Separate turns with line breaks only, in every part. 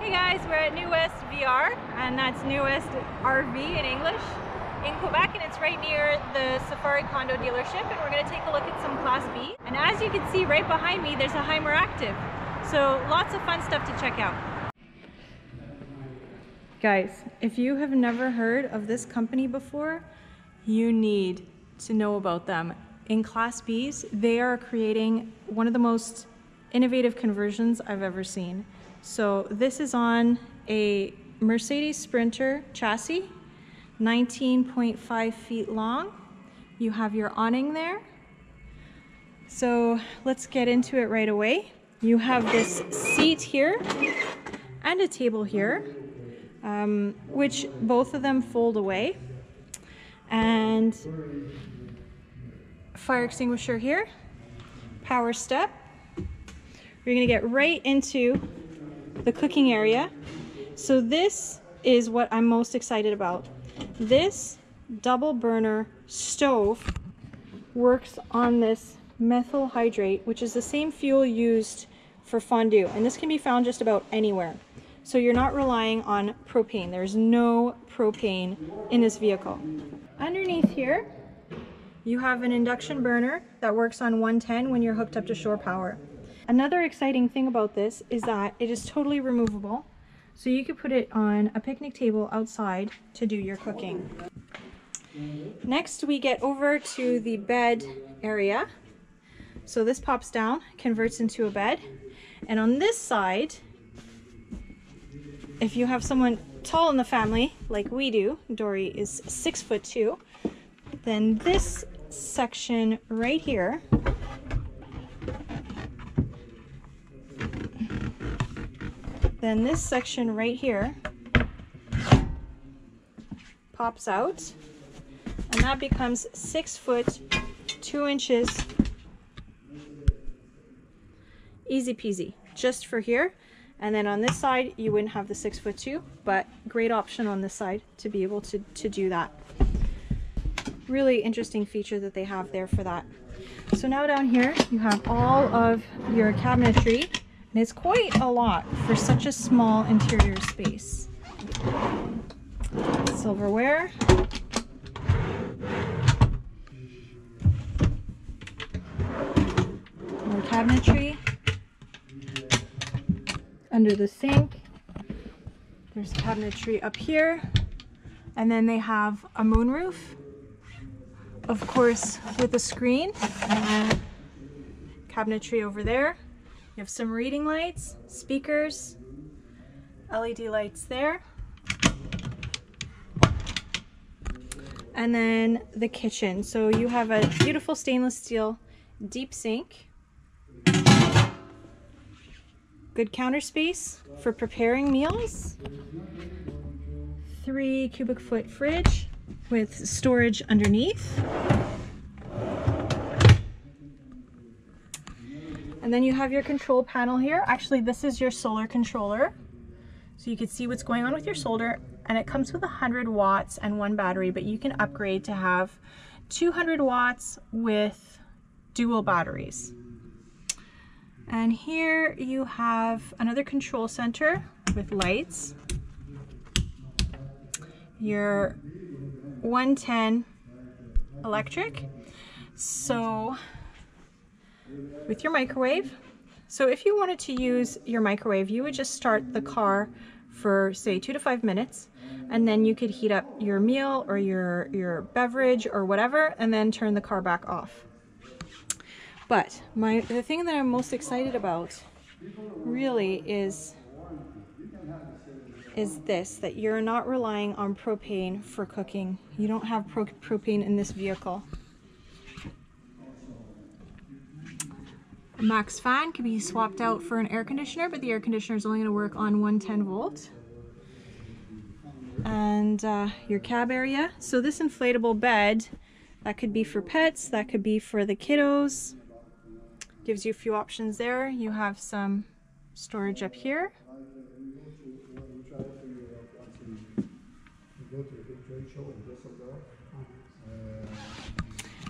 Hey guys, we're at New West VR, and that's New West RV in English, in Quebec, and it's right near the Safari condo dealership, and we're going to take a look at some Class B. And as you can see right behind me, there's a Hymer Active, so lots of fun stuff to check out. Guys, if you have never heard of this company before, you need to know about them. In Class Bs, they are creating one of the most innovative conversions I've ever seen. So this is on a Mercedes Sprinter chassis, 19.5 feet long. You have your awning there. So let's get into it right away. You have this seat here and a table here, which both of them fold away. And fire extinguisher here, power step. You're gonna get right into the cooking area. So this is what I'm most excited about. This double burner stove works on this methyl hydrate, which is the same fuel used for fondue, and this can be found just about anywhere. So you're not relying on propane. There's no propane in this vehicle. Underneath here, you have an induction burner that works on 110 when you're hooked up to shore power. Another exciting thing about this is that it is totally removable, so you could put it on a picnic table outside to do your cooking. Next, we get over to the bed area. So this pops down, converts into a bed, and on this side, if you have someone tall in the family, like we do, Dory is 6'2", then this section right here pops out, and that becomes 6 foot 2 inches. Easy peasy, just for here. And then on this side, you wouldn't have the 6'2", but great option on this side to be able to do that. Really interesting feature that they have there for that. So now down here, you have all of your cabinetry, and it's quite a lot for such a small interior space. Silverware. More cabinetry. Under the sink, there's cabinetry up here, and then they have a moonroof, of course, with a screen. Cabinetry over there. You have some reading lights, speakers, LED lights there. And then the kitchen. So you have a beautiful stainless steel deep sink. Good counter space for preparing meals. 3 cubic foot fridge with storage underneath. And then you have your control panel here. Actually, this is your solar controller. So you can see what's going on with your solar, and it comes with 100 watts and 1 battery, but you can upgrade to have 200 watts with dual batteries. And here you have another control center with lights. Your 110 electric. So with your microwave. So if you wanted to use your microwave, you would just start the car for say 2 to 5 minutes, and then you could heat up your meal or your beverage or whatever, and then turn the car back off. But the thing that I'm most excited about really is this, that you're not relying on propane for cooking. You don't have propane in this vehicle. A max fan can be swapped out for an air conditioner, but the air conditioner is only going to work on 110 volt. And your cab area. So this inflatable bed, that could be for pets, that could be for the kiddos. Gives you a few options there. You have some storage up here.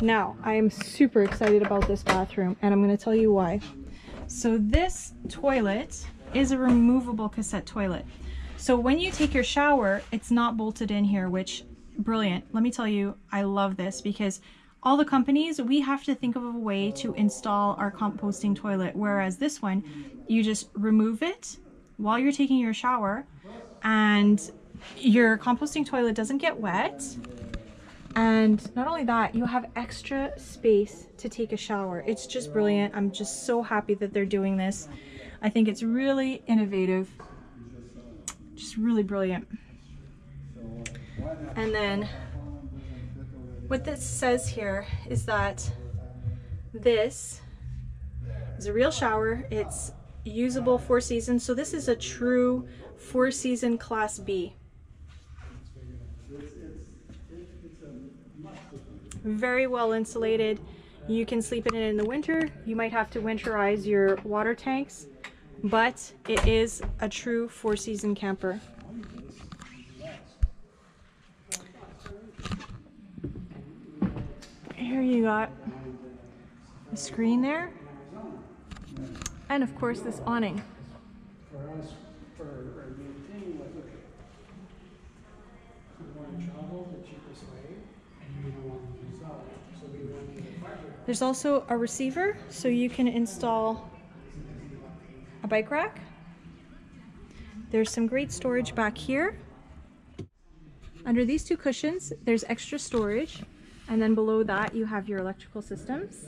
Now, I am super excited about this bathroom, and I'm going to tell you why. So this toilet is a removable cassette toilet. So when you take your shower, it's not bolted in here, which brilliant. Let me tell you, I love this because all the companies, we have to think of a way to install our composting toilet, whereas this one, you just remove it while you're taking your shower and your composting toilet doesn't get wet. And not only that, you have extra space to take a shower. It's just brilliant. I'm just so happy that they're doing this. I think it's really innovative, just really brilliant. And then what this says here is that this is a real shower. It's usable 4 seasons. So this is a true 4-season Class B. Very well insulated. You can sleep in it in the winter. You might have to winterize your water tanks, but it is a true 4-season camper. Here you got the screen there, and of course this awning. There's also a receiver, so you can install a bike rack. There's some great storage back here. Under these 2 cushions, there's extra storage. And then below that, you have your electrical systems.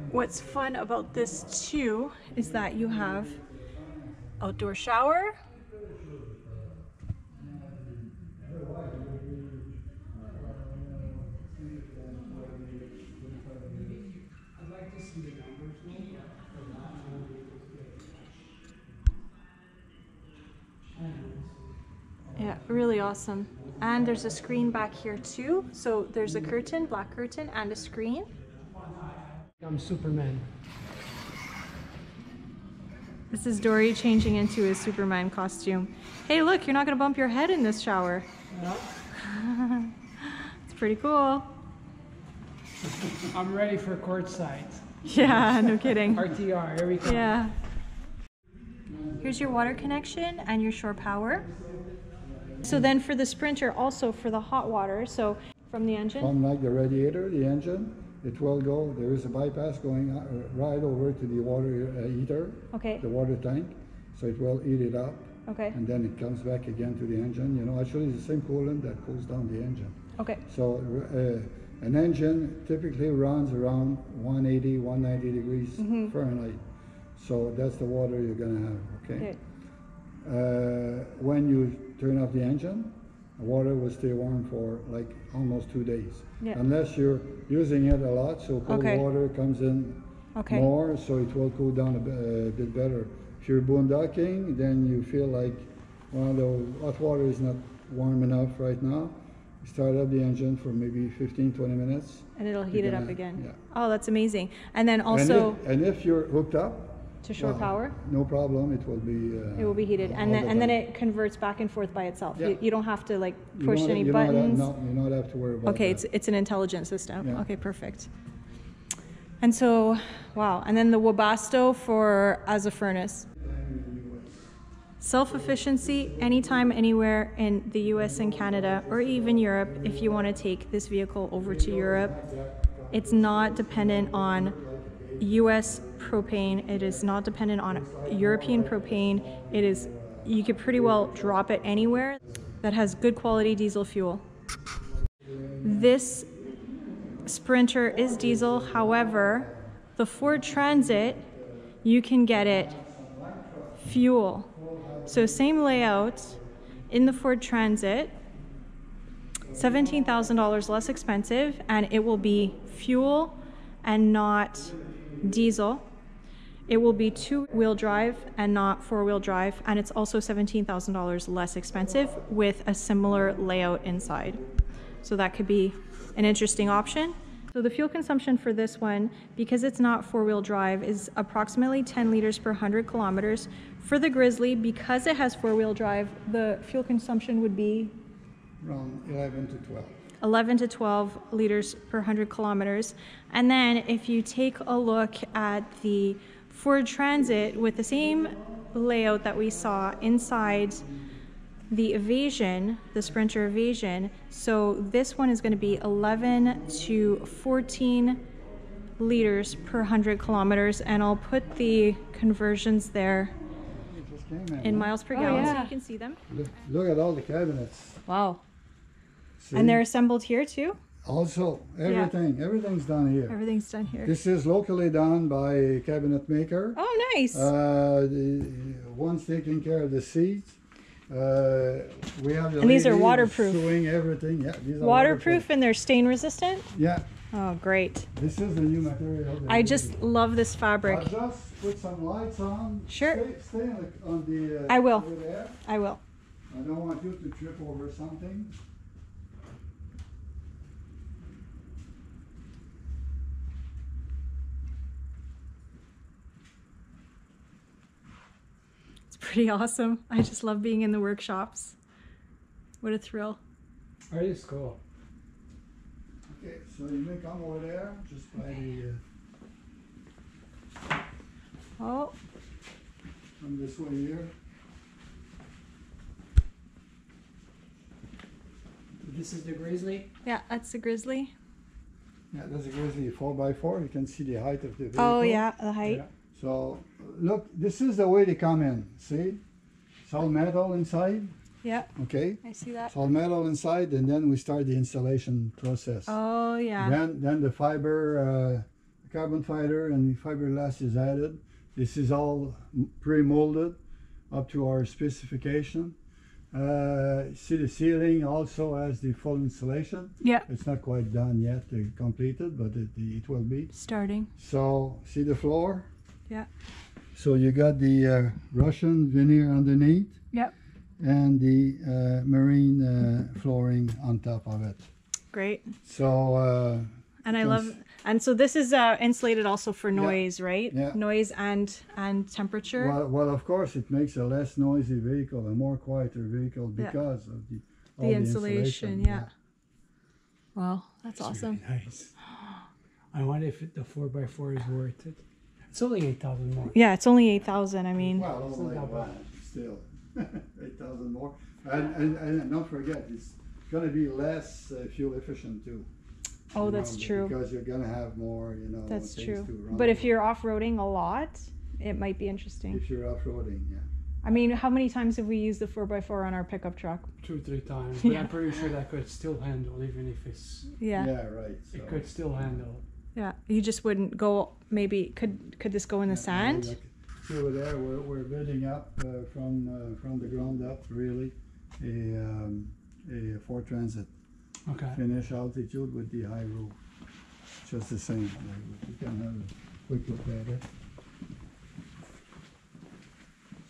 What's fun about this too is that you have outdoor shower. Yeah, really awesome. And there's a screen back here too. So there's a curtain, black curtain, and a screen.
I'm Superman.
This is Dory changing into his Superman costume. Hey, look, you're not gonna bump your head in this shower.
Yeah.
It's pretty cool.
I'm ready for courtside.
Yeah, no kidding.
RTR, here we go.
Yeah. Here's your water connection and your shore power. So then for the Sprinter, also for the hot water, so from the engine?
From like the radiator, the engine, it will go, there is a bypass going right over to the water heater,
Okay.
the water tank, so it will heat it up.
Okay.
And then it comes back again to the engine. You know, actually it's the same coolant that cools down the engine.
Okay.
So an engine typically runs around 180, 190 degrees Fahrenheit. So that's the water you're gonna have, okay? When you turn off the engine, the water will stay warm for like almost 2 days.
Yeah.
Unless you're using it a lot, so cold water comes in more, so it will cool down a bit better. If you're boondocking, then you feel like, well, the hot water is not warm enough right now. You start up the engine for maybe 15-20 minutes.
And it'll heat it up again.
Yeah.
Oh, that's amazing. And then also...
And if you're hooked up,
to shore power?
No problem, it will be
heated. And then it converts back and forth by itself.
Yeah.
You don't have to like push any buttons.
No, you don't have to worry about
that. It's an intelligent system.
Yeah.
Okay, perfect. And so, wow. And then the Webasto as a furnace. Self-efficiency anytime, anywhere in the US and Canada, or even Europe, if you want to take this vehicle over to Europe. It's not dependent on US propane. It is not dependent on European propane. You could pretty well drop it anywhere that has good quality diesel fuel. This Sprinter is diesel. However, the Ford Transit, you can get it fuel. So same layout in the Ford Transit, $17,000 less expensive, and it will be fuel and not diesel. It will be 2-wheel drive and not 4-wheel drive, and it's also $17,000 less expensive with a similar layout inside. So that could be an interesting option. So the fuel consumption for this one, because it's not 4-wheel drive, is approximately 10 liters per 100 kilometers. For the Grizzly, because it has 4-wheel drive, the fuel consumption would be
around 11 to 12.
11 to 12 liters per 100 kilometers. And then if you take a look at the Ford Transit with the same layout that we saw inside the Evasion, the Sprinter Evasion. So this one is going to be 11 to 14 liters per 100 kilometers, and I'll put the conversions there in miles per gallon so you can see them.
Look at all the cabinets.
Wow.
See?
And they're assembled here too?
Also, everything's done here.
Everything's done here.
This is locally done by a cabinet maker.
Oh, nice.
The one's taking care of the seats. We have the
and these are
lady
waterproof.
sewing everything. Yeah, these are
Waterproof and they're stain resistant?
Yeah.
Oh, great.
This is the new material.
I just love this fabric.
I'll just put some lights on.
Sure.
Stay on the
I will.
over there.
I will.
I don't want you to trip over something.
It's pretty awesome. I just love being in the workshops. What a thrill.
Art is cool.
Okay, so you may come over there just by the
Oh,
from this way here.
This is the Grizzly.
yeah, that's the Grizzly.
Yeah, that's a Grizzly 4x4. You can see the height of the vehicle.
Oh, yeah, the height.
Yeah.
So look, this is the way they come in. See, it's all metal inside.
Yeah,
Okay,
I see that.
it's all metal inside, and then we start the installation process.
Oh, yeah.
Then the fiber, carbon fiber and fiberglass is added. This is all pre-molded up to our specification. See the ceiling also has the full installation.
Yeah.
It's not quite done yet, completed, but it will be.
Starting.
So see the floor?
Yeah.
So you got the Russian veneer underneath.
Yep.
And the marine flooring on top of it.
Great.
So
And I love, and so this is insulated also for noise, right?
Yeah.
Noise and temperature.
well, of course, it makes a less noisy vehicle, a more quieter vehicle because of all
the insulation. Yeah. Wow, that's awesome.
Really nice. I wonder if the 4x4 is worth it. It's only 8,000 more.
Yeah, it's only 8,000. I mean,
Well,
It's not that bad.
still 8,000 more, and don't forget, it's going to be less fuel efficient too.
oh, that's true.
Because you're going to have more,
That's
things
true.
to run
But if
with.
you're off-roading a lot, it might be interesting.
If you're off-roading, yeah.
I mean, how many times have we used the 4x4 on our pickup truck?
2-3 times. But
Yeah.
I'm pretty sure that could still handle, even if it's.
Yeah.
Yeah, right. So.
It could still handle.
Yeah. You just wouldn't go. Maybe could this go in the sand?
Look, see over there, we're building up from the ground up, really, a Ford Transit.
Okay.
Finish altitude with the high roof. Just the same. You can have a quick look at it.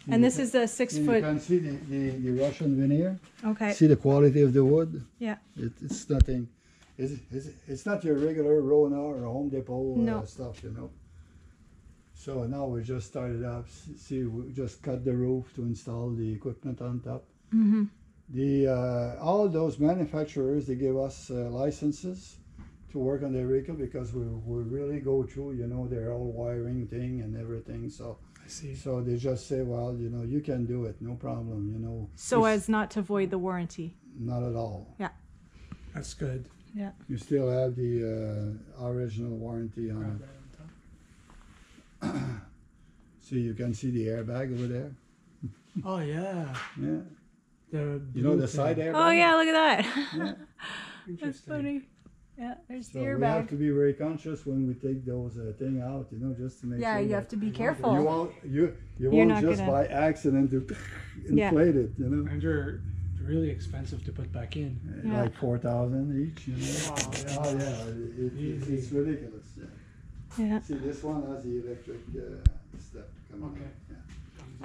And this is a 6
You
foot.
can see the Russian veneer.
Okay.
See the quality of the wood.
Yeah.
It's nothing. It's not your regular Rona or Home Depot
No.
stuff, So now we just started up. See, we just cut the roof to install the equipment on top.
Mm-hmm.
All those manufacturers, they give us licenses to work on their vehicle because we really go through, their whole wiring thing and everything. So
I see.
so they just say, well, you can do it, no problem.
So
It's
as not to void the warranty.
not at all.
That's good.
Yeah.
You still have the original warranty on it. So you can see the airbag over there.
Oh yeah.
Yeah.
The
The side airbag.
Oh yeah, look at that.
Yeah.
That's
Interesting.
funny. Yeah, there's
So
the
we have
airbag.
to be very conscious when we take those thing out, just to make
Yeah,
sure
you
that
have to be
you
careful.
won't you
You're
won't
not
just
gonna-
by accident to
Yeah.
inflate it,
And they're really expensive to put back in.
Yeah.
like 4,000 each.
Wow, yeah.
Oh yeah, it's ridiculous. Yeah.
Yeah.
See, this one has the electric step coming.
Okay.
Out. Yeah.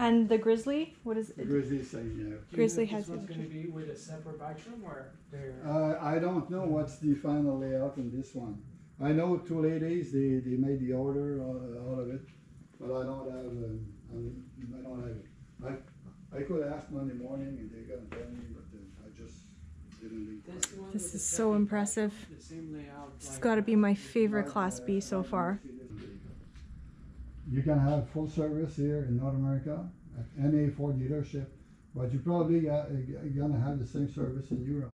And the Grizzly, what is
The
it?
Grizzly same,
Grizzly
This
has
one's
the
going to be with a separate bathroom or they're.
I don't know what's the final layout in this one. I know two ladies, they made the order out of it, but I don't have it. I could ask Monday morning and they're gonna tell me, but I just didn't leave.
This is so impressive.
The same layout.
This has got to be my favorite Class B so far.
You can have full service here in North America at any Ford dealership, but you probably gonna have the same service in Europe.